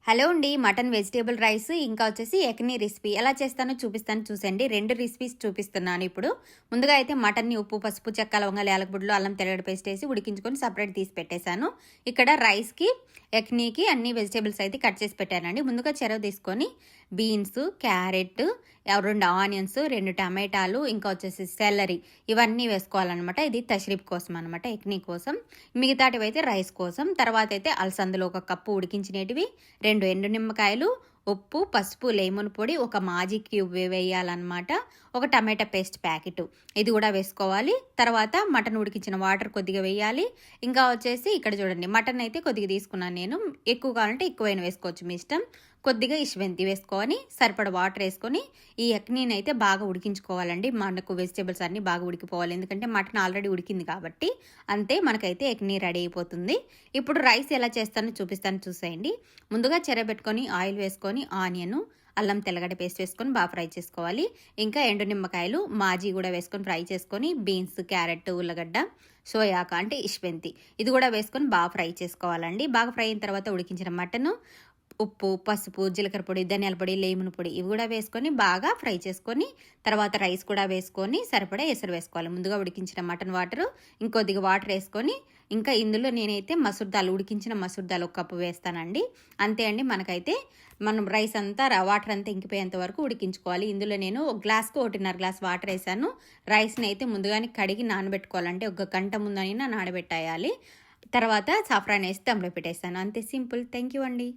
Hello అండి. Mutton vegetable rice ఇంకా వచ్చేసి ఎక్ని రెసిపీ ఎలా చేస్తానో చూపిస్తాను చూసండి. 2 రెసిపీస్ చూపిస్తున్నాను ఇప్పుడు. ముందుగా అయితే మటన్ని ఉప్పు, పసుపు, చెక్క, లవంగాలు, యాలకులు, అల్లం తెల్లగడ్డ పేస్ట్ వేసి ఉడికించుకొని సపరేట్ తీసి పెట్టేశాను. ఇక్కడ రైస్కి, ఎక్నీకి అన్ని వెజిటేబుల్స్ అయితే కట్ చేసి పెట్టానండి. ముందుగా చెరవ తీసుకొని బీన్స్, క్యారెట్, 2 ఆనియన్స్, 2 టమాటాలు, ఇంకా వచ్చేసి సెల్లరీ ఇవన్నీ వేసుకోవాలన్నమాట. ఇది తషరీఫ్ కోసం అనమాట, ఎక్నీ కోసం. మిగతాటివి అయితే రైస్ కోసం. తర్వాత అయితే అలసందులో 1 కప్పు ఉడికించినటివి, 2 ఎండు నిమ్మకాయలు, ఉప్పు, పసుపు, లెమన్ పొడి, 1 మాజీ క్యూబ్ వేయాలన్నమాట. 1 టమాటా పేస్ట్ ప్యాకెట్ ఇది కూడా వేసుకోవాలి. తర్వాత మటన్ ఉడికించిన వాటర్ కొద్దిగా వేయాలి. ఇంకా వచ్చేసి ఇక్కడ చూడండి, మటన్ అయితే కొద్దిగా తీసుకున్నాను నేను. ఎక్కువ కావాలంటే ఎక్కువైనా వేసుకోవచ్చు, మీ ఇష్టం. కొద్దిగా ఇష్వెంతి వేసుకొని సరిపడ వాటర్ వేసుకొని ఈ ఎక్నీని అయితే బాగా ఉడికించుకోవాలండి. మనకు వెజిటేబుల్స్ అన్నీ బాగా ఉడికిపోవాలి, ఎందుకంటే మటన్ ఆల్రెడీ ఉడికింది కాబట్టి. అంతే, మనకైతే ఎక్నీ రెడీ అయిపోతుంది. ఇప్పుడు రైస్ ఎలా చేస్తానో చూపిస్తాను చూసేయండి. ముందుగా చెరబెట్టుకొని ఆయిల్ వేసుకొని ఆనియన్, అల్లం తెల్లగడ్డ పేస్ట్ వేసుకొని బాగా ఫ్రై చేసుకోవాలి. ఇంకా ఎండు నిమ్మకాయలు, మాజీ కూడా వేసుకొని ఫ్రై చేసుకొని బీన్స్, క్యారెట్, ఉల్లగడ్డ, సోయాక అంటే ఇష్వెంతి ఇది కూడా వేసుకొని బాగా ఫ్రై చేసుకోవాలండి. బాగా ఫ్రై అయిన తర్వాత ఉడికించిన మటన్, ఉప్పు, పసుపు, జీలకర్ర పొడి, ధనియాల పొడి, లెమన్ పొడి ఇవి కూడా వేసుకొని బాగా ఫ్రై చేసుకొని తర్వాత రైస్ కూడా వేసుకొని సరిపడా ఎసరు వేసుకోవాలి. ముందుగా ఉడికించిన మటన్ వాటర్, ఇంకొద్దిగా వాటర్ వేసుకొని ఇంకా ఇందులో నేనైతే మసూర్ దాల్, ఉడికించిన మసూర్ దాల్ 1 కప్పు వేస్తానండి. అంతే అండి. మనకైతే మనం రైస్ అంతా వాటర్ అంతా ఇంకిపోయేంత వరకు ఉడికించుకోవాలి. ఇందులో నేను 1 గ్లాస్కి 1.5 గ్లాస్ వాటర్ వేసాను. రైస్ని అయితే ముందుగానే కడిగి నానబెట్టుకోవాలంటే 1 గంట ముందైనా నానబెట్టేయాలి. తర్వాత సాఫ్రాన్ వేసి దమ్లో పెట్టేస్తాను. అంతే, సింపుల్. థ్యాంక్ యూ అండి.